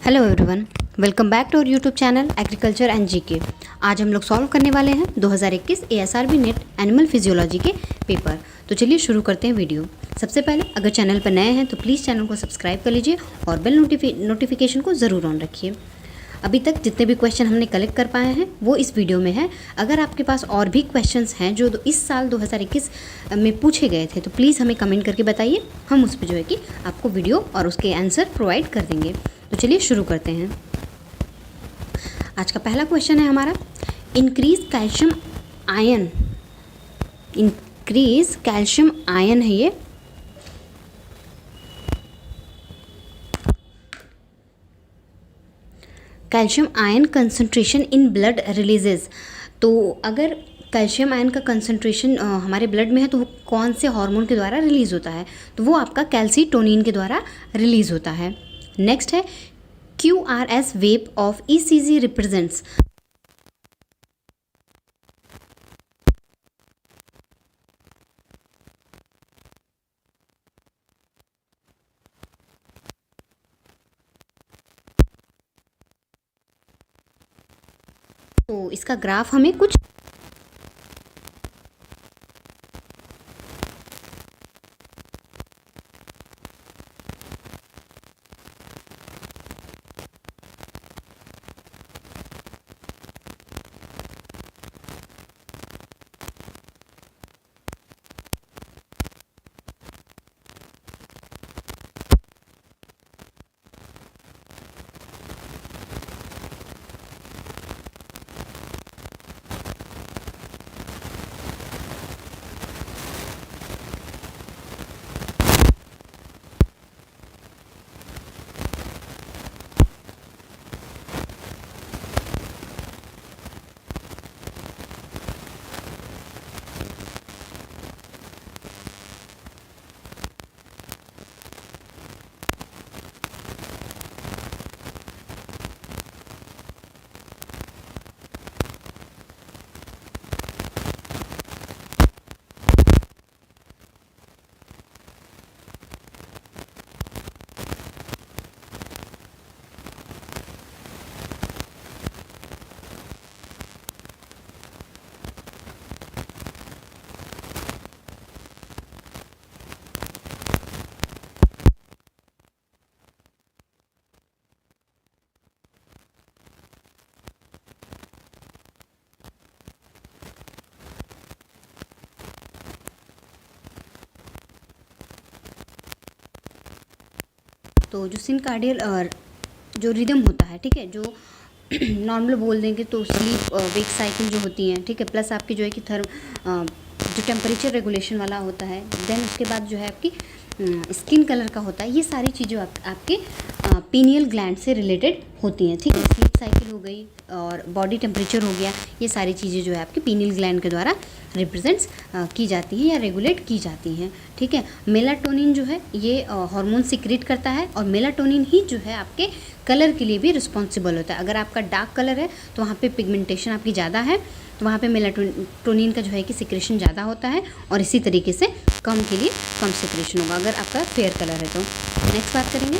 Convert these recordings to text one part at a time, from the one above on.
Hello everyone, welcome back to our YouTube channel agriculture and GK. आज हम लोग solve करने वाले हैं 2021 एएसआरबी नेट एनिमल फिजियोलॉजी के पेपर। तो चलिए शुरू करते हैं वीडियो। सबसे पहले अगर चैनल पर नए हैं तो प्लीज़ चैनल को सब्सक्राइब कर लीजिए और बेल नोटिफिकेशन को ज़रूर ऑन रखिए। अभी तक जितने भी क्वेश्चन हमने कलेक्ट कर पाए हैं वो इस वीडियो में है। अगर आपके पास और भी क्वेश्चंस हैं जो इस साल 2021 में पूछे गए थे तो प्लीज़ हमें कमेंट करके बताइए। हम उस पर जो है कि आपको वीडियो और उसके आंसर प्रोवाइड कर देंगे। तो चलिए शुरू करते हैं। आज का पहला क्वेश्चन है हमारा, increase calcium ion. Increase calcium ion है ये। Calcium ion concentration in blood releases. तो अगर कैल्शियम आयन का कंसंट्रेशन हमारे ब्लड में है तो वो कौन से हार्मोन के द्वारा रिलीज़ होता है? तो वो आपका कैल्सीटोनिन के द्वारा रिलीज़ होता है। नेक्स्ट है, QRS wave of ECG represents. तो इसका ग्राफ हमें कुछ तो जो सिनकार्डियल जो रिदम होता है, ठीक है, जो नॉर्मल बोल देंगे तो स्लीप वेक साइकिल जो होती है, ठीक है, प्लस आपकी जो है कि जो टेम्परेचर रेगुलेशन वाला होता है, देन उसके बाद जो है आपकी स्किन कलर का होता है। ये सारी चीज़ें आपके पीनियल ग्लैंड से रिलेटेड होती हैं, ठीक है। स्लीप साइकिल हो गई और बॉडी टेम्परेचर हो गया, ये सारी चीज़ें जो है आपके पीनियल ग्लैंड के द्वारा रिप्रेजेंट्स की जाती हैं या रेगुलेट की जाती हैं, ठीक है। मेलाटोनिन जो है ये हार्मोन सिक्रेट करता है और मेलाटोनिन ही जो है आपके कलर के लिए भी रिस्पॉन्सिबल होता है। अगर आपका डार्क कलर है तो वहाँ पे पिगमेंटेशन आपकी ज़्यादा है, तो वहाँ पे मेलाटोनिन का जो है कि सिक्रेशन ज़्यादा होता है और इसी तरीके से कम के लिए कम सिक्रेशन होगा अगर आपका फेयर कलर है तो। नेक्स्ट बात करेंगे,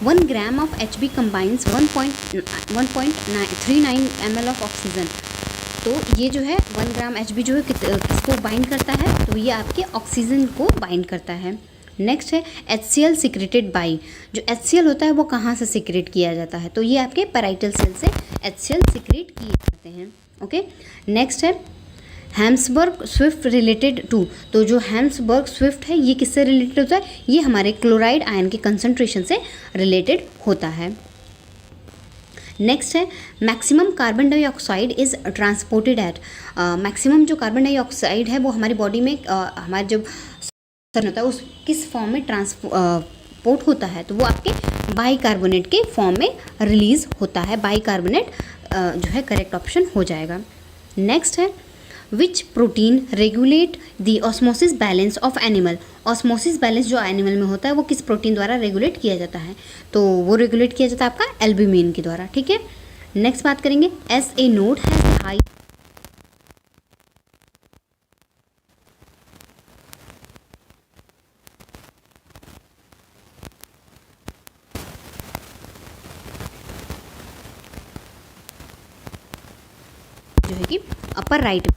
1 gram of HB combines 1.39 ml of oxygen. तो ये जो है 1 ग्राम HB जो है किसको बाइंड करता है? तो ये आपके ऑक्सीजन को बाइंड करता है। नेक्स्ट है HCl सिक्रेटेड बाई। जो HCl होता है वो कहाँ से सिक्रेट किया जाता है? तो ये आपके पैराइटल सेल से HCl सिक्रेट किए जाते हैं। ओके, नेक्स्ट है हैम्सबर्ग स्विफ्ट रिलेटेड टू। तो जो हैम्सबर्ग स्विफ्ट है ये किससे रिलेटेड होता है? ये हमारे क्लोराइड आयन के कंसंट्रेशन से रिलेटेड होता है। नेक्स्ट है maximum carbon dioxide is transported at. Maximum जो कार्बन डाइऑक्साइड है वो हमारी बॉडी में हमारे जब होता है उस किस फॉर्म में ट्रांसपोर्ट होता है? तो वो आपके बाइकार्बोनेट के फॉर्म में रिलीज होता है। बाइकार्बोनेट जो है करेक्ट ऑप्शन हो जाएगा। नेक्स्ट है विच protein regulate the osmosis balance of animal. Osmosis balance जो एनिमल में होता है वो किस प्रोटीन द्वारा रेगुलेट किया जाता है? तो वो रेगुलेट किया जाता है आपका एल्ब्यूमिन के द्वारा, ठीक है। नेक्स्ट बात करेंगे, SA नोड हैज हाई जो है कि अपर राइट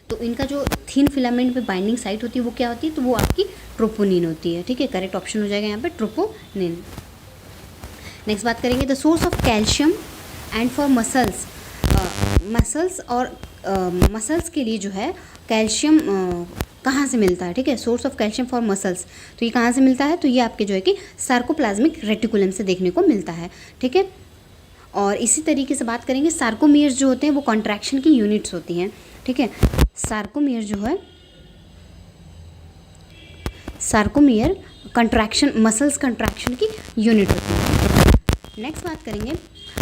तो इनका जो थिन फिलामेंट पे बाइंडिंग साइट होती है वो क्या होती है, तो वो आपकी ट्रोपोनिन होती है। ठीक है, करेक्ट ऑप्शन हो जाएगा यहाँ पे ट्रोपोनिन। नेक्स्ट बात करेंगे the source of calcium and for muscles. Muscles और मसल्स के लिए जो है कैल्शियम कहाँ से मिलता है। ठीक है, source of calcium for muscles, तो ये कहाँ से मिलता है, तो ये आपके जो है कि सार्कोप्लाज्मिक रेटिकुलम से देखने को मिलता है। ठीक है, और इसी तरीके से बात करेंगे सार्कोमियर्स जो होते हैं वो कॉन्ट्रैक्शन की यूनिट्स होती हैं। ठीक है, सार्कोमियर जो है, सार्कोमियर कंट्रैक्शन, मसल्स कंट्रैक्शन की यूनिट होती है। नेक्स्ट बात करेंगे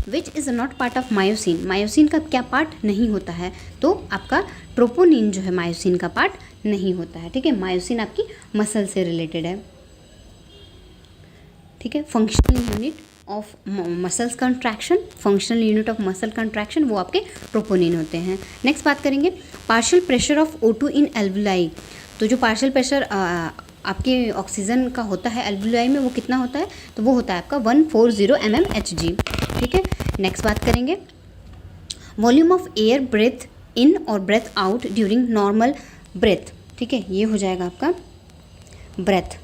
which is not part of myosin. Myosin का क्या पार्ट नहीं होता है, तो आपका ट्रोपोनिन जो है मायोसिन का पार्ट नहीं होता है। ठीक है, मायोसिन आपकी मसल से रिलेटेड है। ठीक है, functional unit of muscles contraction, functional unit of muscle contraction वो आपके ट्रोपोनिन होते हैं। नेक्स्ट बात करेंगे partial pressure of O2 in alveoli. तो जो पार्शियल प्रेशर आपके ऑक्सीजन का होता है एल्वुलाई में वो कितना होता है, तो वो होता है आपका 140 mmHg। ठीक है, नेक्स्ट बात करेंगे volume of air breath in और breath out during normal breath. ठीक है, ये हो जाएगा आपका ब्रेथ।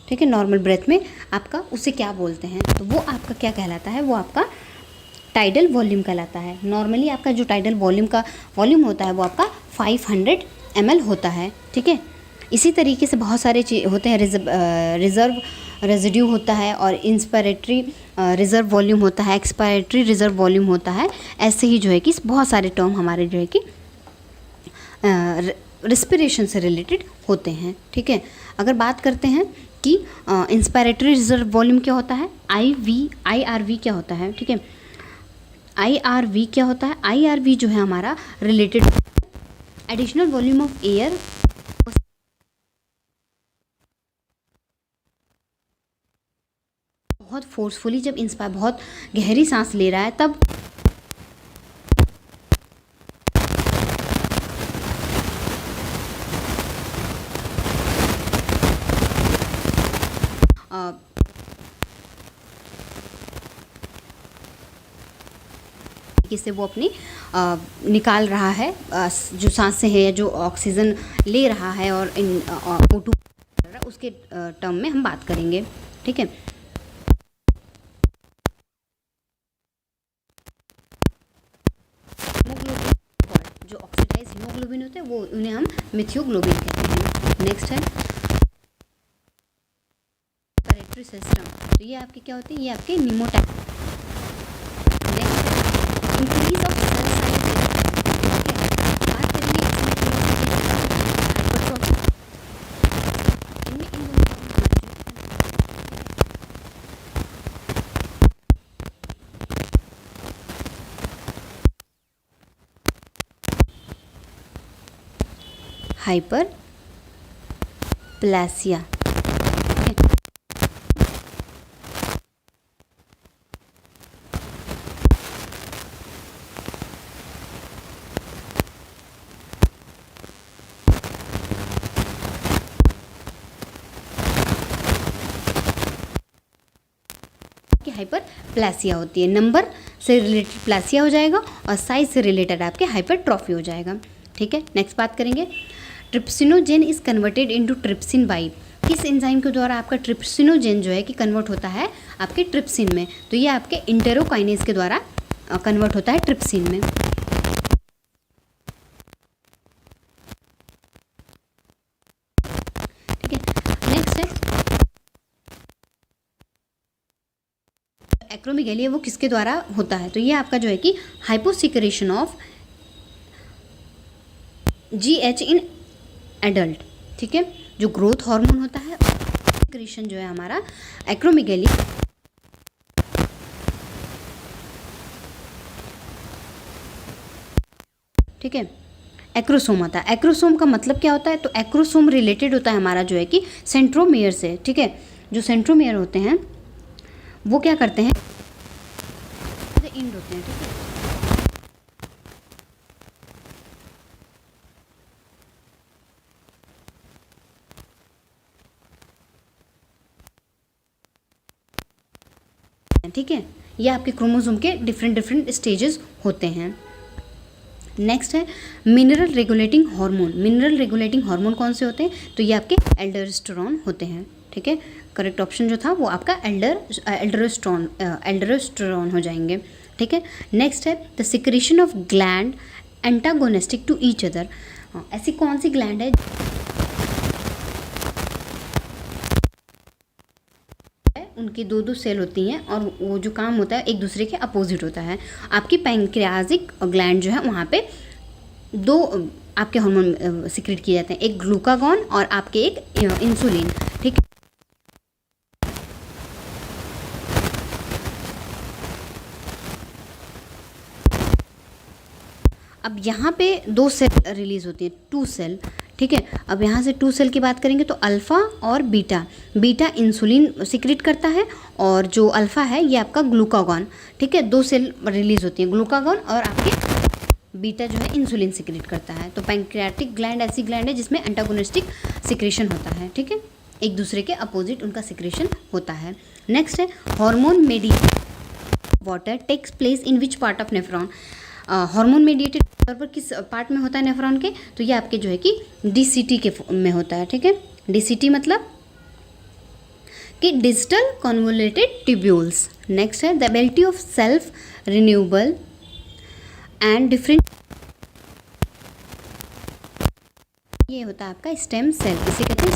ठीक है, नॉर्मल ब्रेथ में आपका उसे क्या बोलते हैं, तो वो आपका क्या कहलाता है, वो आपका टाइडल वॉल्यूम कहलाता है। नॉर्मली आपका जो टाइडल वॉल्यूम का वॉल्यूम होता है वो आपका 500 ml होता है। ठीक है, इसी तरीके से बहुत सारे होते हैं, रिजर्व रेजिड्यू होता है और इंस्पायरेटरी रिजर्व वॉल्यूम होता है, एक्सपायरेटरी रिजर्व वॉल्यूम होता है। ऐसे ही जो है कि बहुत सारे टर्म हमारे जो है कि रिस्पिरेशन से रिलेटेड होते हैं। ठीक है, अगर बात करते हैं कि इंस्पायरेटरी रिजर्व वॉल्यूम क्या होता है, IRV क्या होता है। ठीक है, IRV क्या होता है, IRV जो है हमारा related additional volume of air बहुत फोर्सफुली जब बहुत गहरी सांस ले रहा है तब से वो अपनी निकाल रहा है जो सांसें हैं, जो ऑक्सीजन ले रहा है और इन O2 उसके टर्म में हम बात करेंगे। ठीक है, जो ऑक्सीडाइज हीमोग्लोबिन होते हैं वो उन्हें हम मिथियोग्लोबिन कहते हैं। नेक्स्ट है रेस्पिरेटरी सिस्टम, तो ये आपके क्या होते हैं, ये आपके निमोटैक। इंक्रीज ऑफ सेल साइज, बात करेंगे हाइपर प्लासिया। हाइपर प्लासिया होती है, नंबर से रिलेटेड प्लासिया हो जाएगा और साइज से रिलेटेड आपके हाइपरट्रॉफी हो जाएगा। ठीक है, नेक्स्ट बात करेंगे trypsinogen is converted into trypsin by. किस एंजाइम के द्वारा आपका ट्रिप्सिनोजेन जो है कि कन्वर्ट होता है आपके ट्रिप्सिन में, तो ये आपके इंटेरोकाइनेज के द्वारा कन्वर्ट होता है ट्रिप्सिन में। ठीक है, नेक्स्ट है एक्रोमेगैलिया, वो किसके द्वारा होता है, तो ये आपका जो है कि hyposecretion of GH in adult. ठीक है, जो ग्रोथ हार्मोन होता है, सिक्रेशन जो है हमारा एक्रोमेगैलिया। ठीक है, एक्रोसोम होता है। एक्रोसोम का मतलब क्या होता है, तो एक्रोसोम रिलेटेड होता है हमारा जो है कि सेंट्रोमियर से। ठीक है, जो सेंट्रोमियर होते हैं वो क्या करते हैं, इंड होते हैं, ठीक है। ठीक है, ये आपके क्रोमोसोम के डिफरेंट डिफरेंट स्टेजेस होते हैं। नेक्स्ट है mineral regulating hormone. Mineral regulating hormone कौन से होते हैं, तो ये आपके एल्डोस्टेरोन होते हैं, ठीक है। करेक्ट ऑप्शन जो था वो आपका एल्डोस्टेरोन हो जाएंगे, ठीक है। नेक्स्ट है the secretion of gland antagonistic to each other. ऐसी कौन सी ग्लैंड है उनकी दो दो सेल होती हैं और वो जो काम होता है एक दूसरे के अपोजिट होता है। आपकी पैंक्रियाजिक ग्लैंड जो है वहाँ पे दो आपके हार्मोन सिक्रेट किए जाते हैं, एक ग्लूकागॉन और आपके एक इंसुलिन, ठीक है। अब यहाँ पे दो सेल रिलीज होती है, 2 सेल, ठीक है। अब यहाँ से 2 सेल की बात करेंगे तो अल्फ़ा और बीटा। बीटा इंसुलिन सिक्रेट करता है और जो अल्फ़ा है ये आपका ग्लूकागॉन, ठीक है। 2 सेल रिलीज होती है, ग्लूकागॉन और आपके बीटा जो है इंसुलिन सिक्रेट करता है। तो पैंक्रियाटिक ग्लैंड ऐसी ग्लैंड है जिसमें एंटागोनिस्टिक सिक्रेशन होता है, ठीक है। एक दूसरे के अपोजिट उनका सिक्रेशन होता है। नेक्स्ट है hormone mediated water takes place in which part of nephron. Hormone mediated तौर पर किस पार्ट में होता है नेफ्रॉन के, तो ये आपके जो है कि डीसीटी के में होता है, ठीक है। डीसीटी मतलब कि डिजिटल कन्वोल्यूटेड ट्यूब्यूल्स। नेक्स्ट है the ability of self renewable and different, ये होता है आपका स्टेम सेल, इसे कहते हैं।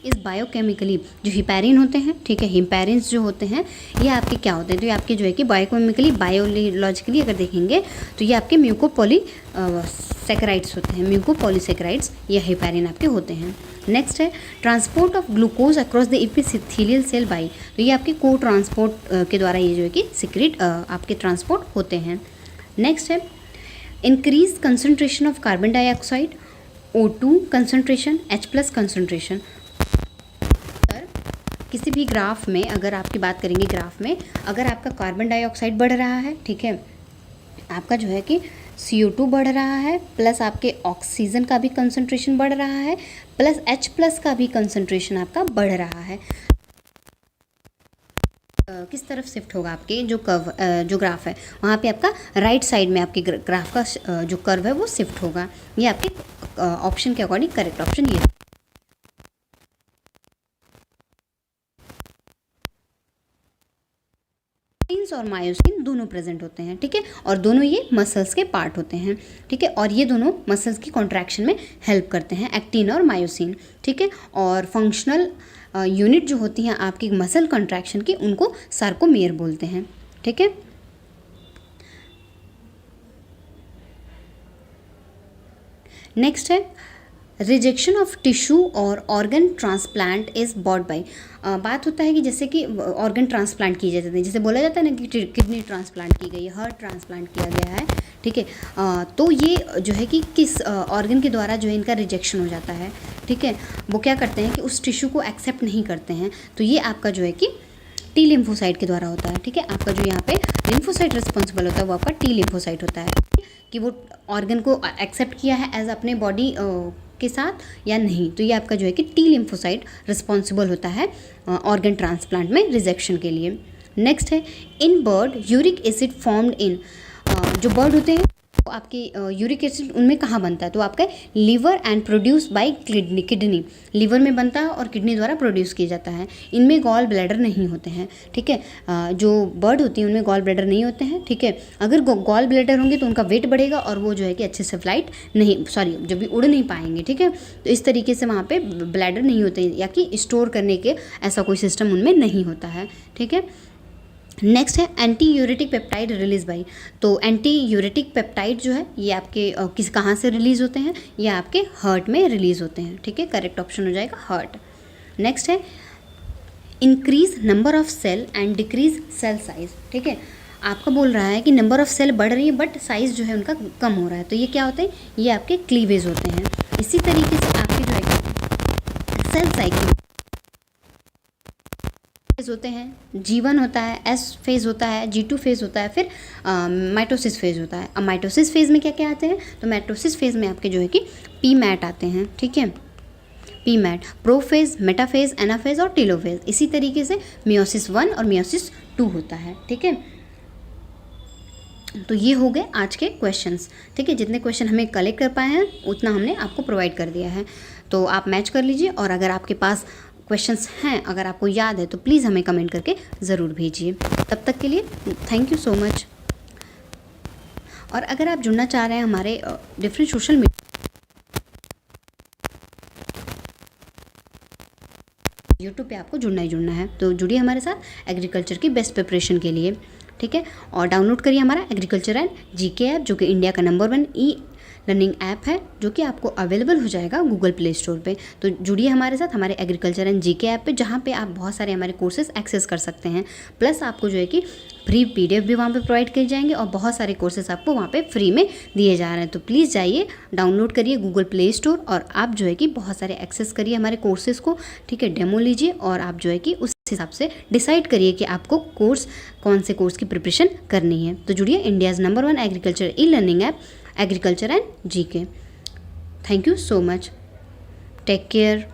इस बायोकेमिकली जो हिपैरिन होते हैं, ठीक है, हिपैरिन्स जो होते हैं ये आपके क्या होते हैं, तो ये आपके जो है कि बायोकेमिकली बायोलॉजिकली अगर देखेंगे तो ये आपके म्यूकोपॉलीसैकेराइड्स होते हैं। म्यूकोपॉलीसैकेराइड्स ये हिपैरिन आपके होते हैं। नेक्स्ट है transport of glucose across the epithelial cell by, तो ये आपके को ट्रांसपोर्ट के द्वारा ये जो है कि सिक्रेट आपके ट्रांसपोर्ट होते हैं। नेक्स्ट है increase concentration of carbon dioxide, O2 concentration, H+ concentration. किसी भी ग्राफ में अगर आपकी बात करेंगे, ग्राफ में अगर आपका कार्बन डाइऑक्साइड बढ़ रहा है, ठीक है, आपका जो है कि CO2 बढ़ रहा है, प्लस आपके ऑक्सीजन का भी कंसंट्रेशन बढ़ रहा है, प्लस H+ का भी कंसंट्रेशन आपका बढ़ रहा है, किस तरफ शिफ्ट होगा आपके जो कर्व जो ग्राफ है वहाँ पे आपका राइट साइड में आपके ग्राफ का जो कर्व है वो शिफ्ट होगा। ये आपके ऑप्शन के अकॉर्डिंग करेक्ट ऑप्शन ये। और मायोसिन दोनों प्रेजेंट होते हैं, ठीक है, और दोनों ये मसल्स के पार्ट होते हैं, ठीक है, और ये दोनों मसल्स की कॉन्ट्रैक्शन में हेल्प करते हैं, एक्टिन और मायोसिन, ठीक है। और फंक्शनल यूनिट जो होती हैं आपकी मसल कॉन्ट्रैक्शन की उनको सार्कोमेयर बोलते हैं, ठीक है। नेक्स्ट है रिजेक्शन ऑफ टिश्यू और organ transplant is bought by. बात होता है कि जैसे कि ऑर्गन ट्रांसप्लांट किए जाते हैं, जैसे बोला जाता है ना कि किडनी ट्रांसप्लांट की गई है, हार्ट ट्रांसप्लांट किया गया है, ठीक है। तो ये जो है कि किस ऑर्गन के द्वारा जो है इनका रिजेक्शन हो जाता है, ठीक है, वो क्या करते हैं कि उस टिश्यू को एक्सेप्ट नहीं करते हैं, तो ये आपका जो है कि टी लिम्फोसाइट के द्वारा होता है, ठीक है। आपका जो यहाँ पे लिम्फोसाइट रिस्पॉन्सिबल होता है वो आपका टी लिम्फोसाइट होता है कि वो ऑर्गन को एक्सेप्ट किया है एज अपने बॉडी के साथ या नहीं, तो ये आपका जो है कि टी लिम्फोसाइट रिस्पॉन्सिबल होता है ऑर्गन ट्रांसप्लांट में रिजेक्शन के लिए। नेक्स्ट है in bird uric acid formed in, जो बर्ड होते हैं तो आपके यूरिक एसिड उनमें कहाँ बनता है, तो आपका liver and produce by kidney, liver में बनता है और किडनी द्वारा प्रोड्यूस किया जाता है। इनमें गॉल ब्लैडर नहीं होते हैं, ठीक है, जो बर्ड होती हैं उनमें गॉल ब्लैडर नहीं होते हैं, ठीक है। अगर गॉल ब्लैडर होंगे तो उनका वेट बढ़ेगा और वो जो है कि अच्छे से जब भी उड़ नहीं पाएंगे, ठीक है। तो इस तरीके से वहाँ पे ब्लैडर नहीं होते या कि स्टोर करने के ऐसा कोई सिस्टम उनमें नहीं होता है, ठीक है। नेक्स्ट है एंटी यूरेटिक पेप्टाइड रिलीज बाई, तो एंटी यूरेटिक पेप्टाइड जो है ये आपके कहाँ से रिलीज़ होते हैं, ये आपके हार्ट में रिलीज़ होते हैं, ठीक है, करेक्ट ऑप्शन हो जाएगा हार्ट। नेक्स्ट है increase number of cell and decrease cell size, ठीक है, आपका बोल रहा है कि नंबर ऑफ सेल बढ़ रही है बट साइज़ जो है उनका कम हो रहा है, तो ये क्या होते हैं, ये आपके क्लीवेज होते हैं। इसी तरीके से आपके जो है सेल साइकिल फेज होते हैं, G1 होता है, S फेज़ होता है, G2 फेज़ होता है, फिर माइटोसिस फेज़ होता है। अब माइटोसिस फेज़ में क्या क्या आते हैं, तो माइटोसिस फेज़ में आपके जो है कि पीमैट आते हैं, ठीक है, पीमैट, प्रोफेज, मेटाफेज, एनाफेज और टेलोफेज। इसी तरीके से मियोसिस 1 और मियोसिस 2 होता है, ठीक है। तो ये हो गए आज के क्वेश्चंस, ठीक है। जितने क्वेश्चन हमें कलेक्ट कर पाए हैं उतना हमने आपको प्रोवाइड कर दिया है, तो आप मैच कर लीजिए। और अगर आपके पास क्वेश्चंस हैं, अगर आपको याद है, तो प्लीज़ हमें कमेंट करके ज़रूर भेजिए। तब तक के लिए थैंक यू सो मच। और अगर आप जुड़ना चाह रहे हैं हमारे डिफरेंट सोशल मीडिया यूट्यूब पे, आपको जुड़ना ही जुड़ना है, तो जुड़िए हमारे साथ एग्रीकल्चर की बेस्ट प्रिपरेशन के लिए, ठीक है। और डाउनलोड करिए हमारा एग्रीकल्चर एंड जीके ऐप, जो कि इंडिया का नंबर 1 ई लर्निंग ऐप है, जो कि आपको अवेलेबल हो जाएगा गूगल प्ले स्टोर पे। तो जुड़िए हमारे साथ हमारे एग्रीकल्चर एंड जीके ऐप पे, जहाँ पे आप बहुत सारे हमारे कोर्सेज एक्सेस कर सकते हैं। प्लस आपको जो है कि फ्री PDF भी वहाँ पे प्रोवाइड किए जाएंगे और बहुत सारे कोर्सेज आपको वहाँ पे फ्री में दिए जा रहे हैं। तो प्लीज़ जाइए, डाउनलोड करिए गूगल प्ले स्टोर और आप जो है कि बहुत सारे एक्सेस करिए हमारे कोर्सेज को, ठीक है। डेमो लीजिए और आप जो है कि उस हिसाब से डिसाइड करिए कि आपको कोर्स, कौन से कोर्स की प्रिपरेशन करनी है। तो जुड़िए India's number 1 agriculture E learning app, agriculture and GK. Thank you so much, take care.